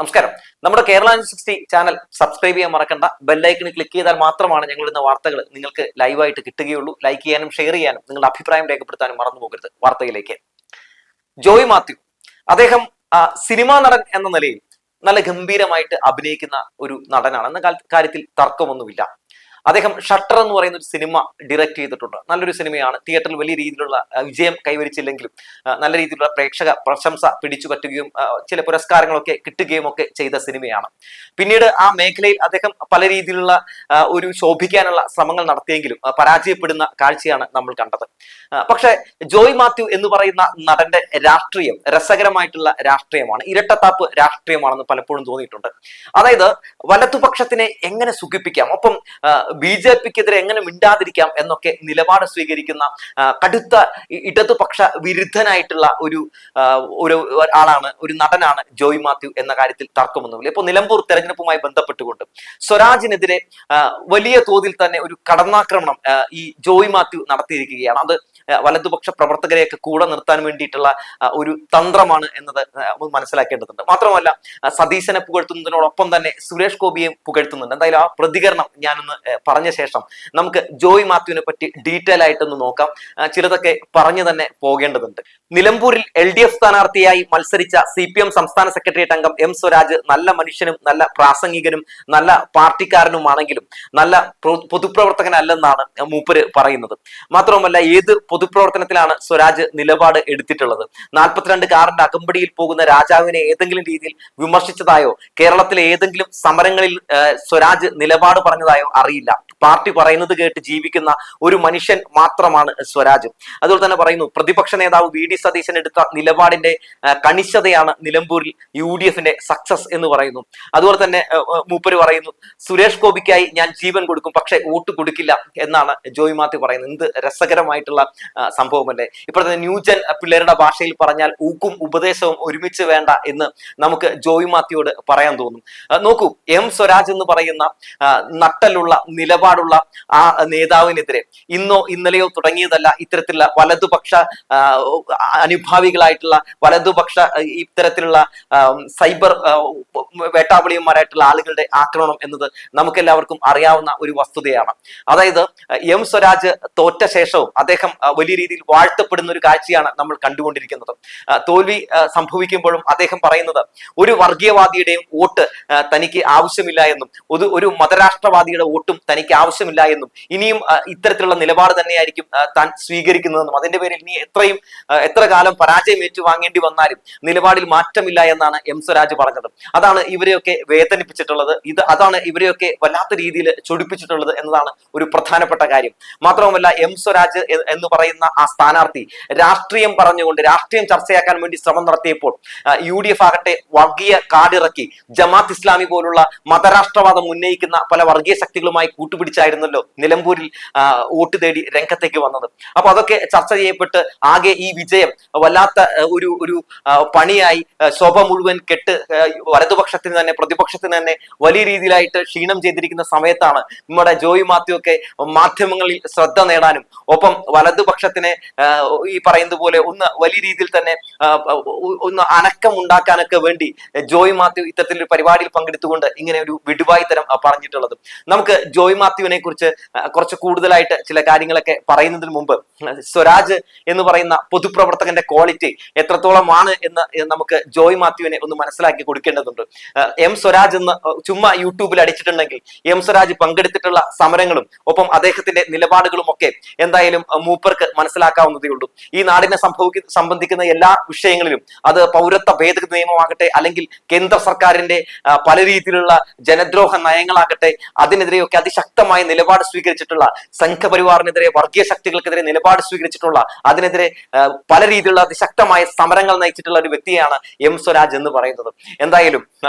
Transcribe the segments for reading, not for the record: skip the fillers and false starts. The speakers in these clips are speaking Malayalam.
നമസ്കാരം. നമ്മുടെ കേരള 360 ചാനൽ സബ്സ്ക്രൈബ് ചെയ്യാൻ മറക്കണ്ട. ബെല്ലൈക്കണിൽ ക്ലിക്ക് ചെയ്താൽ മാത്രമാണ് ഞങ്ങളിടുന്ന വാർത്തകൾ നിങ്ങൾക്ക് ലൈവായിട്ട് കിട്ടുകയുള്ളൂ. ലൈക്ക് ചെയ്യാനും ഷെയർ ചെയ്യാനും നിങ്ങളുടെ അഭിപ്രായം രേഖപ്പെടുത്താനും മറന്നു പോകരുത്. വാർത്തയിലേക്ക്. ജോയ് മാത്യു അദ്ദേഹം സിനിമാ നടൻ എന്ന നിലയിൽ നല്ല ഗംഭീരമായിട്ട് അഭിനയിക്കുന്ന ഒരു നടനാണ് എന്ന കാര്യത്തിൽ തർക്കമൊന്നുമില്ല. അദ്ദേഹം ഷട്ടർ എന്ന് പറയുന്ന ഒരു സിനിമ ഡയറക്ട് ചെയ്തിട്ടുണ്ട്. നല്ലൊരു സിനിമയാണ്. തിയേറ്ററിൽ വലിയ രീതിയിലുള്ള വിജയം കൈവരിച്ചില്ലെങ്കിലും നല്ല രീതിയിലുള്ള പ്രേക്ഷക പ്രശംസ പിടിച്ചു പറ്റുകയും ചില പുരസ്കാരങ്ങളൊക്കെ കിട്ടുകയും ഒക്കെ ചെയ്ത സിനിമയാണ്. പിന്നീട് ആ മേഖലയിൽ അദ്ദേഹം പല രീതിയിലുള്ള ഒരു ശോഭിക്കാനുള്ള ശ്രമങ്ങൾ നടത്തിയെങ്കിലും പരാജയപ്പെടുന്ന കാഴ്ചയാണ് നമ്മൾ കണ്ടത്. പക്ഷെ ജോയ് മാത്യു എന്ന് പറയുന്ന നടന്റെ രാഷ്ട്രീയം രസകരമായിട്ടുള്ള രാഷ്ട്രീയമാണ്. ഇരട്ടത്താപ്പ് രാഷ്ട്രീയമാണെന്ന് പലപ്പോഴും തോന്നിയിട്ടുണ്ട്. അതായത് വലതുപക്ഷത്തിനെ എങ്ങനെ സുഖിപ്പിക്കാം, ഒപ്പം ബി.ജെ.പിക്കെതിരെ എങ്ങനെ മിണ്ടാതിരിക്കാം എന്നൊക്കെ നിലപാട് സ്വീകരിക്കുന്ന കടുത്ത ഇടതുപക്ഷ വിരുദ്ധനായിട്ടുള്ള ഒരു ആളാണ്, ഒരു നടനാണ് ജോയ് മാത്യു എന്ന കാര്യത്തിൽ തർക്കമൊന്നുമില്ല. ഇപ്പൊ നിലമ്പൂർ തെരഞ്ഞെടുപ്പുമായി ബന്ധപ്പെട്ടുകൊണ്ട് സ്വരാജിനെതിരെ വലിയ തോതിൽ തന്നെ ഒരു കടന്നാക്രമണം ഈ ജോയ് മാത്യു നടത്തിയിരിക്കുകയാണ്. അത് വലതുപക്ഷ പ്രവർത്തകരെയൊക്കെ കൂടെ നിർത്താൻ വേണ്ടിയിട്ടുള്ള ഒരു തന്ത്രമാണ് എന്നത് മനസ്സിലാക്കേണ്ടതുണ്ട്. മാത്രമല്ല സതീശനെ പുകഴ്ത്തുന്നതിനോടൊപ്പം തന്നെ സുരേഷ് ഗോപിയെ പുകഴ്ത്തുന്നുണ്ട്. എന്തായാലും ആ പ്രതികരണം ഞാനൊന്ന് പറഞ്ഞ ശേഷം നമുക്ക് ജോയ് മാത്യുവിനെ പറ്റി ഡീറ്റെയിൽ ആയിട്ടൊന്ന് നോക്കാം. ചിലതൊക്കെ പറഞ്ഞു തന്നെ പോകേണ്ടതുണ്ട്. നിലമ്പൂരിൽ LDF സ്ഥാനാർത്ഥിയായി മത്സരിച്ച CPM സംസ്ഥാന സെക്രട്ടേറിയറ്റ് അംഗം M സ്വരാജ് നല്ല മനുഷ്യനും നല്ല പ്രാസംഗികനും നല്ല പാർട്ടിക്കാരനുമാണെങ്കിലും നല്ല പൊതുപ്രവർത്തകനല്ലെന്നാണ് മൂപ്പര് പറയുന്നത്. മാത്രവുമല്ല ഏത് പൊതുപ്രവർത്തനത്തിലാണ് സ്വരാജ് നിലപാട് എടുത്തിട്ടുള്ളത്? 42 കാറിന്റെ അകമ്പടിയിൽ പോകുന്ന രാജാവിനെ ഏതെങ്കിലും രീതിയിൽ വിമർശിച്ചതായോ കേരളത്തിലെ ഏതെങ്കിലും സമരങ്ങളിൽ സ്വരാജ് നിലപാട് പറഞ്ഞതായോ അറിയില്ല. പാർട്ടി പറയുന്നത് കേട്ട് ജീവിക്കുന്ന ഒരു മനുഷ്യൻ മാത്രമാണ് സ്വരാജ്. അതുപോലെ തന്നെ പറയുന്നു, പ്രതിപക്ഷ നേതാവ് VD സതീശൻ എടുത്ത നിലപാടിന്റെ കണിശതയാണ് നിലമ്പൂരിൽ UDFന്റെ സക്സസ് എന്ന് പറയുന്നു. അതുപോലെ തന്നെ മൂപ്പര് പറയുന്നു, സുരേഷ് ഗോപിക്കായി ഞാൻ ജീവൻ കൊടുക്കും പക്ഷെ വോട്ട് കൊടുക്കില്ല എന്നാണ് ജോയ് മാത്യു പറയുന്നത്. എന്ത് രസകരമായിട്ടുള്ള സംഭവമല്ലേ. ഇപ്പോഴത്തെ ന്യൂജൻ പിള്ളേരുടെ ഭാഷയിൽ പറഞ്ഞാൽ ഊക്കും ഉപദേശവും ഒരുമിച്ച് വേണ്ട എന്ന് നമുക്ക് ജോയ് മാത്യുയോട് പറയാൻ തോന്നും. നോക്കൂ, M സ്വരാജ് എന്ന് പറയുന്ന നട്ടലുള്ള നിലപാടുള്ള ആ നേതാവിനെതിരെ ഇന്നോ ഇന്നലെയോ തുടങ്ങിയതല്ല ഇത്തരത്തിലുള്ള വലതുപക്ഷ അനുഭാവികളായിട്ടുള്ള വലതുപക്ഷ ഇത്തരത്തിലുള്ള സൈബർ വേട്ടാവളിയന്മാരായിട്ടുള്ള ആളുകളുടെ ആക്രമണം എന്നത് നമുക്കെല്ലാവർക്കും അറിയാവുന്ന ഒരു വസ്തുതയാണ്. അതായത് M സ്വരാജ് തോറ്റ ശേഷവും അദ്ദേഹം വലിയ രീതിയിൽ വാഴ്ത്തപ്പെടുന്ന ഒരു കാഴ്ചയാണ് നമ്മൾ കണ്ടുകൊണ്ടിരിക്കുന്നത്. തോൽവി സംഭവിക്കുമ്പോഴും അദ്ദേഹം പറയുന്നത് ഒരു വർഗീയവാദിയുടെയും വോട്ട് തനിക്ക് ആവശ്യമില്ല എന്നും ഒരു മതരാഷ്ട്രവാദിയുടെ വോട്ടും തനിക്ക് ആവശ്യമില്ല എന്നും ഇനിയും ഇത്തരത്തിലുള്ള നിലപാട് തന്നെയായിരിക്കും താൻ സ്വീകരിക്കുന്നതെന്നും അതിന്റെ പേരിൽ ഇനി എത്ര കാലം പരാജയം ഏറ്റുവാങ്ങേണ്ടി വന്നാലും നിലപാടിൽ മാറ്റമില്ല എന്നാണ് M സ്വരാജ് പറഞ്ഞത്. അതാണ് ഇവരെയൊക്കെ വേദനിപ്പിച്ചിട്ടുള്ളത്. അതാണ് ഇവരെയൊക്കെ വല്ലാത്ത രീതിയിൽ ചൊടിപ്പിച്ചിട്ടുള്ളത് എന്നതാണ് ഒരു പ്രധാനപ്പെട്ട കാര്യം. മാത്രവുമല്ല M സ്വരാജ് എന്ന് പറയുന്ന ആ സ്ഥാനാർത്ഥി രാഷ്ട്രീയം പറഞ്ഞുകൊണ്ട് രാഷ്ട്രീയം ചർച്ചയാക്കാൻ വേണ്ടി ശ്രമം നടത്തിയപ്പോൾ UDF ആകട്ടെ വർഗീയ കാടിറക്കി ജമാഅത്ത് ഇസ്ലാമി പോലുള്ള മതരാഷ്ട്രവാദം ഉന്നയിക്കുന്ന പല വർഗീയ ശക്തികളുമായി കൂട്ടുപിടിച്ചായിരുന്നല്ലോ നിലമ്പൂരിൽ വോട്ട് തേടി രംഗത്തേക്ക് വന്നത്. അപ്പൊ അതൊക്കെ ചർച്ച ചെയ്യപ്പെട്ട് ആകെ ഈ വിജയം വല്ലാത്ത ഒരു പണിയായി ശോഭ മുഴുവൻ കെട്ട് വലതുപക്ഷത്തിന് തന്നെ പ്രതിപക്ഷത്തിന് തന്നെ വലിയ രീതിയിലായിട്ട് ക്ഷീണം ചെയ്തിരിക്കുന്ന സമയത്താണ് നമ്മുടെ ജോയ് മാത്യു ഒക്കെ മാധ്യമങ്ങളിൽ ശ്രദ്ധ നേടാനും ഒപ്പം വലതുപക്ഷത്തിനെ ഈ പറയുന്നത് പോലെ ഒന്ന് വലിയ രീതിയിൽ തന്നെ ഒന്ന് അനക്കം ഉണ്ടാക്കാനൊക്കെ വേണ്ടി ജോയ് മാത്യു ഇത്തരത്തിലൊരു പരിപാടിയിൽ പങ്കെടുത്തുകൊണ്ട് ഇങ്ങനെ ഒരു വിടുവായി തരം പറഞ്ഞിട്ടുള്ളത്. നമുക്ക് ജോയ് മാത്യുവിനെ കുറിച്ച് കുറച്ച് കൂടുതലായിട്ട് ചില കാര്യങ്ങളൊക്കെ പറയുന്നതിന് മുമ്പ് സ്വരാജ് എന്ന് പറയുന്ന പൊതുപ്രവർത്തകന്റെ ക്വാളിറ്റി എത്രത്തോളമാണ് എന്ന് നമുക്ക് ജോയ് മാത്യുവിനെ ഒന്ന് മനസ്സിലാക്കി കൊടുക്കേണ്ടതുണ്ട്. M സ്വരാജ് എന്ന് ചുമ്മാ യൂട്യൂബിൽ അടിച്ചിട്ടുണ്ടെങ്കിൽ M സ്വരാജ് പങ്കെടുത്തിട്ടുള്ള സമരങ്ങളും ഒപ്പം അദ്ദേഹത്തിന്റെ നിലപാടുകളും ഒക്കെ എന്തായാലും മൂപ്പർക്ക് മനസ്സിലാക്കാവുന്നതേ ഉള്ളൂ. ഈ നാടിനെ സംബന്ധിക്കുന്ന എല്ലാ വിഷയങ്ങളിലും അത് പൗരത്വ ഭേദഗതി നിയമമാകട്ടെ അല്ലെങ്കിൽ കേന്ദ്ര സർക്കാരിന്റെ പല രീതിയിലുള്ള ജനദ്രോഹ നയങ്ങളാകട്ടെ അതിനെതിരെയൊക്കെ അതിശക്തമായ നിലപാട് സ്വീകരിച്ചിട്ടുള്ള സംഘപരിവാറിനെതിരെ വർഗീയ ശക്തികൾക്കെതിരെ നിലപാട് സ്വീകരിച്ചിട്ടുള്ള അതിനെതിരെ പല രീതിയിലുള്ള അതിശക്തമായ സമരങ്ങൾ നയിച്ചിട്ടുള്ള ഒരു വ്യക്തിയാണ് M സ്വരാജ് എന്ന് പറയുന്നത്. എന്തായാലും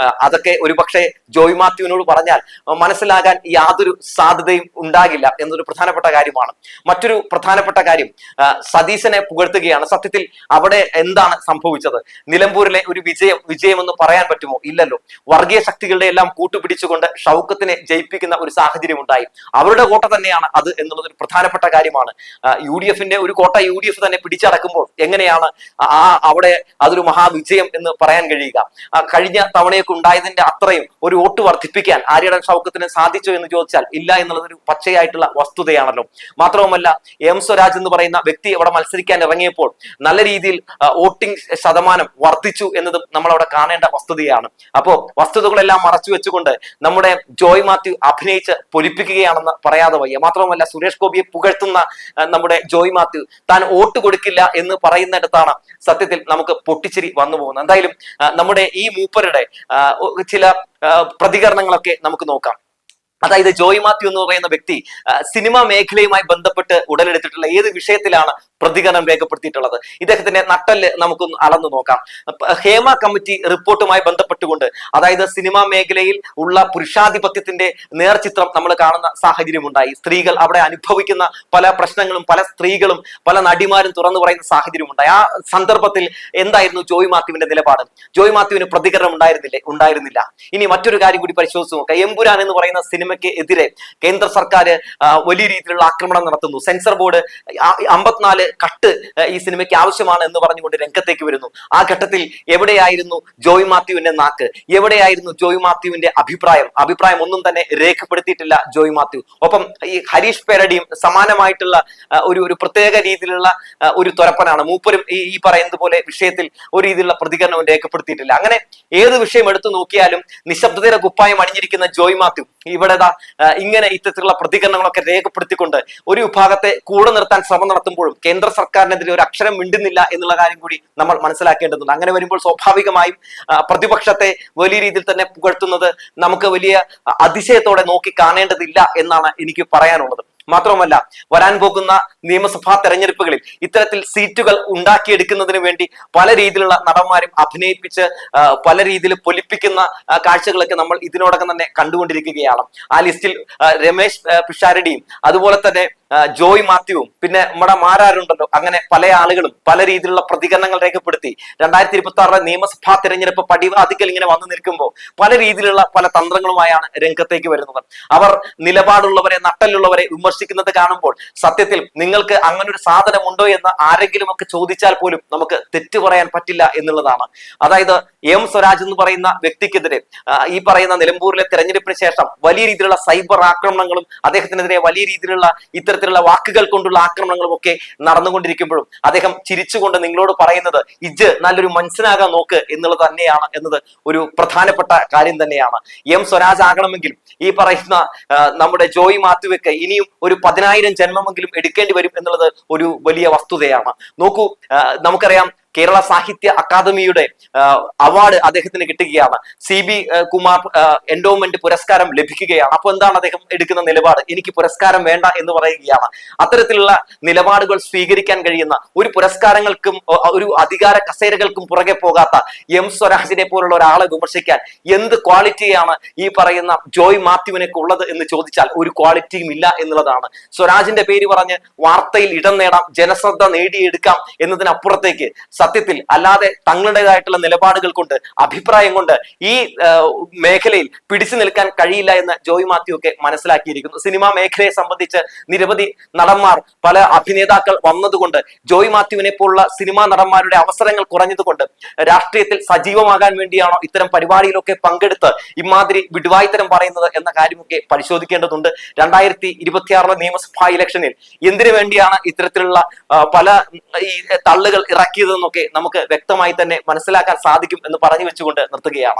അതൊക്കെ ഒരുപക്ഷെ ജോയ് മാത്യുവിനോട് പറഞ്ഞാൽ മനസ്സിലാകാൻ യാതൊരു സാധ്യതയും ഉണ്ടാകില്ല എന്നൊരു പ്രധാനപ്പെട്ട കാര്യമാണ്. മറ്റൊരു പ്രധാനപ്പെട്ട കാര്യം സതീശനെ പുകഴ്ത്തുകയാണ്. സത്യത്തിൽ അവിടെ എന്താണ് സംഭവിച്ചത്? നിലമ്പൂരിലെ ഒരു വിജയം എന്ന് പറയാൻ പറ്റുമോ? ഇല്ലല്ലോ. വർഗീയ ശക്തികളുടെ എല്ലാം കൂട്ടുപിടിച്ചുകൊണ്ട് ഷൗക്കത്തിനെ ജയിപ്പിക്കുന്ന ഒരു സാഹചര്യം ഉണ്ടായി. അവരുടെ കോട്ട തന്നെയാണ് അത് എന്നുള്ളത് ഒരു പ്രധാനപ്പെട്ട കാര്യമാണ്. UDFന്റെ ഒരു കോട്ട UDF തന്നെ പിടിച്ചടക്കുമ്പോൾ എങ്ങനെയാണ് അവിടെ അതൊരു മഹാവിജയം എന്ന് പറയാൻ കഴിയുക? കഴിഞ്ഞ തവണയെ എംപിയിലേക്ക് ഉണ്ടായതിന്റെ അത്രയും ഒരു വോട്ട് വർദ്ധിപ്പിക്കാൻ ആര്യടൻ ഷൗക്കത്തിന് സാധിച്ചു എന്ന് ചോദിച്ചാൽ ഇല്ല എന്നുള്ളത് ഒരു പച്ചയായിട്ടുള്ള വസ്തുതയാണല്ലോ. മാത്രവുമല്ല, എം സ്വരാജ് എന്ന് പറയുന്ന വ്യക്തി അവിടെ മത്സരിക്കാൻ ഇറങ്ങിയപ്പോൾ നല്ല രീതിയിൽ വോട്ടിംഗ് ശതമാനം വർദ്ധിച്ചു എന്നതും നമ്മൾ അവിടെ കാണേണ്ട വസ്തുതയാണ്. അപ്പോ വസ്തുതകളെല്ലാം മറച്ചു വെച്ചുകൊണ്ട് നമ്മുടെ ജോയ് മാത്യു അഭിനയിച്ച് പൊലിപ്പിക്കുകയാണെന്ന് പറയാതെ വയ്യ. മാത്രവുമല്ല, സുരേഷ് ഗോപിയെ പുകഴ്ത്തുന്ന നമ്മുടെ ജോയ് മാത്യു താൻ വോട്ട് കൊടുക്കില്ല എന്ന് പറയുന്നിടത്താണ് സത്യത്തിൽ നമുക്ക് പൊട്ടിച്ചിരി വന്നു പോകുന്നത്. എന്തായാലും നമ്മുടെ ഈ മൂപ്പരുടെ ചില പ്രതികരണങ്ങളൊക്കെ നമുക്ക് നോക്കാം. അതായത് ജോയ് മാത്യു എന്ന് പറയുന്ന വ്യക്തി സിനിമാ മേഖലയുമായി ബന്ധപ്പെട്ട് ഉടലെടുത്തിട്ടുള്ള ഏത് വിഷയത്തിലാണ് പ്രതികരണം രേഖപ്പെടുത്തിയിട്ടുള്ളത്? ഇദ്ദേഹത്തിന്റെ നട്ടല് നമുക്കൊന്ന് അളന്നു നോക്കാം. ഹേമ കമ്മിറ്റി റിപ്പോർട്ടുമായി ബന്ധപ്പെട്ടുകൊണ്ട്, അതായത് സിനിമാ മേഖലയിൽ ഉള്ള പുരുഷാധിപത്യത്തിന്റെ നേർചിത്രം നമ്മൾ കാണുന്ന സാഹചര്യം ഉണ്ടായി. സ്ത്രീകൾ അവിടെ അനുഭവിക്കുന്ന പല പ്രശ്നങ്ങളും പല സ്ത്രീകളും പല നടിമാരും തുറന്നു പറയുന്ന സാഹചര്യം ഉണ്ടായി. ആ സന്ദർഭത്തിൽ എന്തായിരുന്നു ജോയ് മാത്യുവിന്റെ നിലപാട്? ജോയ് മാത്യുവിന് പ്രതികരണം ഉണ്ടായിരുന്നില്ല. ഇനി മറ്റൊരു കാര്യം കൂടി പരിശോധിച്ച് നോക്കാം. എമ്പുരാൻ എന്ന് പറയുന്ന സിനിമയ്ക്ക് എതിരെ കേന്ദ്ര സർക്കാർ വലിയ രീതിയിലുള്ള ആക്രമണം നടത്തുന്നു. സെൻസർ ബോർഡ് 54 കട്ട് ഈ സിനിമയ്ക്ക് ആവശ്യമാണ് എന്ന് പറഞ്ഞുകൊണ്ട് രംഗത്തേക്ക് വരുന്നു. ആ ഘട്ടത്തിൽ എവിടെയായിരുന്നു ജോയ് മാത്യുവിന്റെ നാക്ക്? എവിടെയായിരുന്നു ജോയ് മാത്യുവിന്റെ അഭിപ്രായം ഒന്നും തന്നെ രേഖപ്പെടുത്തിയിട്ടില്ല ജോയ് മാത്യു. ഒപ്പം ഈ ഹരീഷ് പേരടിയും സമാനമായിട്ടുള്ള ഒരു പ്രത്യേക രീതിയിലുള്ള ഒരു തുരപ്പനാണ്. മൂപ്പരും ഈ പറയുന്നത് പോലെ വിഷയത്തിൽ ഒരു രീതിയിലുള്ള പ്രതികരണവും രേഖപ്പെടുത്തിയിട്ടില്ല. അങ്ങനെ ഏത് വിഷയം എടുത്തു നോക്കിയാലും നിശബ്ദതയുടെ കുപ്പായം അണിഞ്ഞിരിക്കുന്ന ജോയ് മാത്യു ഇവിടെ ഇങ്ങനെ ഇത്തരത്തിലുള്ള പ്രതികരണങ്ങളൊക്കെ രേഖപ്പെടുത്തിക്കൊണ്ട് ഒരു വിഭാഗത്തെ കൂടെ നിർത്താൻ ശ്രമം നടത്തുമ്പോഴും കേന്ദ്ര സർക്കാരിനെതിരെ ഒരു അക്ഷരം മിണ്ടുന്നില്ല എന്നുള്ള കാര്യം കൂടി നമ്മൾ മനസ്സിലാക്കേണ്ടതുണ്ട്. അങ്ങനെ വരുമ്പോൾ സ്വാഭാവികമായും പ്രതിപക്ഷത്തെ വലിയ രീതിയിൽ തന്നെ പുകഴ്ത്തുന്നത് നമുക്ക് വലിയ അതിശയത്തോടെ നോക്കി കാണേണ്ടതില്ല എന്നാണ് എനിക്ക് പറയാനുള്ളത്. മാത്രവുമല്ല, വരാൻ പോകുന്ന നിയമസഭാ തെരഞ്ഞെടുപ്പുകളിൽ ഇത്തരത്തിൽ സീറ്റുകൾ ഉണ്ടാക്കിയെടുക്കുന്നതിന് വേണ്ടി പല രീതിയിലുള്ള നടന്മാരും അഭിനയിപ്പിച്ച് പല രീതിയിൽ പൊലിപ്പിക്കുന്ന കാഴ്ചകളൊക്കെ നമ്മൾ ഇതിനോടകം തന്നെ കണ്ടുകൊണ്ടിരിക്കുകയാണ്. ആ ലിസ്റ്റിൽ രമേശ് പിഷാരടിയും അതുപോലെ തന്നെ ജോയ് മാത്യുവും പിന്നെ നമ്മുടെ മാരാരുണ്ടല്ലോ, അങ്ങനെ പല ആളുകളും പല രീതിയിലുള്ള പ്രതികരണങ്ങൾ രേഖപ്പെടുത്തി 2026 നിയമസഭാ തെരഞ്ഞെടുപ്പ് പടിവാതിക്കൽ ഇങ്ങനെ വന്നു നിൽക്കുമ്പോൾ പല രീതിയിലുള്ള പല തന്ത്രങ്ങളുമായാണ് രംഗത്തേക്ക് വരുന്നത്. അവർ നിലപാടുള്ളവരെ നട്ടലുള്ളവരെ വിമർശിക്കുന്നത് കാണുമ്പോൾ സത്യത്തിൽ നിങ്ങൾക്ക് അങ്ങനെ ഒരു സാധനം ഉണ്ടോ എന്ന് ആരെങ്കിലും ഒക്കെ ചോദിച്ചാൽ പോലും നമുക്ക് തെറ്റു പറയാൻ പറ്റില്ല എന്നുള്ളതാണ്. അതായത് എം സ്വരാജ് എന്ന് പറയുന്ന വ്യക്തിക്കെതിരെ ഈ പറയുന്ന നിലമ്പൂരിലെ തെരഞ്ഞെടുപ്പിന് ശേഷം വലിയ രീതിയിലുള്ള സൈബർ ആക്രമണങ്ങളും അദ്ദേഹത്തിനെതിരെ വലിയ രീതിയിലുള്ള ഇത്തരത്തിലുള്ള വാക്കുകൾ കൊണ്ടുള്ള ആക്രമണങ്ങളും ഒക്കെ നടന്നുകൊണ്ടിരിക്കുമ്പോഴും അദ്ദേഹം ചിരിച്ചുകൊണ്ട് നിങ്ങളോട് പറയുന്നത് ഇജ് നല്ലൊരു മനുഷ്യനാകാൻ നോക്ക് എന്നുള്ളത് തന്നെയാണ് എന്നത് ഒരു പ്രധാനപ്പെട്ട കാര്യം തന്നെയാണ്. എം സ്വരാജ് ആകണമെങ്കിൽ ഈ പറയുന്ന നമ്മുടെ ജോയ് മാത്യുവൊക്കെ ഇനിയും ഒരു 10,000 ജന്മമെങ്കിലും എടുക്കേണ്ടി വരും എന്നുള്ളത് ഒരു വലിയ വസ്തുതയാണ്. നോക്കൂ, നമുക്കറിയാം കേരള സാഹിത്യ അക്കാദമിയുടെ അവാർഡ് അദ്ദേഹത്തിന് കിട്ടുകയാണ്. CB കുമാർ എൻഡോമെന്റ് പുരസ്കാരം ലഭിക്കുകയാണ്. അപ്പൊ എന്താണ് അദ്ദേഹം എടുക്കുന്ന നിലപാട്? എനിക്ക് പുരസ്കാരം വേണ്ട എന്ന് പറയുകയാണ്. അത്തരത്തിലുള്ള നിലപാടുകൾ സ്വീകരിക്കാൻ കഴിയുന്ന ഒരു പുരസ്കാരങ്ങൾക്കും ഒരു അധികാര കസേരകൾക്കും പുറകെ പോകാത്ത എം സ്വരാജിനെ പോലുള്ള ഒരാളെ വിമർശിക്കാൻ എന്ത് ക്വാളിറ്റിയാണ് ഈ പറയുന്ന ജോയ് മാത്യുവിനൊക്കെ ഉള്ളത് എന്ന് ചോദിച്ചാൽ ഒരു ക്വാളിറ്റിയും ഇല്ല എന്നുള്ളതാണ്. സ്വരാജിന്റെ പേര് പറഞ്ഞ് വാർത്തയിൽ ഇടം നേടാം, ജനശ്രദ്ധ നേടിയെടുക്കാം എന്നതിനപ്പുറത്തേക്ക് സത്യത്തിൽ അല്ലാതെ തങ്ങളുടേതായിട്ടുള്ള നിലപാടുകൾ കൊണ്ട് അഭിപ്രായം കൊണ്ട് ഈ മേഖലയിൽ പിടിച്ചു നിൽക്കാൻ കഴിയില്ല എന്ന് ജോയ് മാത്യു ഒക്കെ മനസ്സിലാക്കിയിരിക്കുന്നു. സിനിമാ മേഖലയെ സംബന്ധിച്ച് നിരവധി നടന്മാർ പല അഭിനേതാക്കൾ വന്നതുകൊണ്ട് ജോയ് മാത്യുവിനെ പോലുള്ള സിനിമാ നടന്മാരുടെ അവസരങ്ങൾ കുറഞ്ഞതുകൊണ്ട് രാഷ്ട്രീയത്തിൽ സജീവമാകാൻ വേണ്ടിയാണോ ഇത്തരം പരിപാടിയിലൊക്കെ പങ്കെടുത്ത് ഇമാതിരി വിടുവായിത്തരം പറയുന്നത് എന്ന കാര്യമൊക്കെ പരിശോധിക്കേണ്ടതുണ്ട്. 2026 നിയമസഭാ ഇലക്ഷനിൽ എന്തിനു വേണ്ടിയാണ് ഇത്തരത്തിലുള്ള പല ഈ തള്ളുകൾ ഇറക്കിയതെന്നൊക്കെ നമുക്ക് വ്യക്തമായി തന്നെ മനസ്സിലാക്കാൻ സാധിക്കും എന്ന് പറഞ്ഞു വെച്ചുകൊണ്ട് നിർത്തുകയാണ്.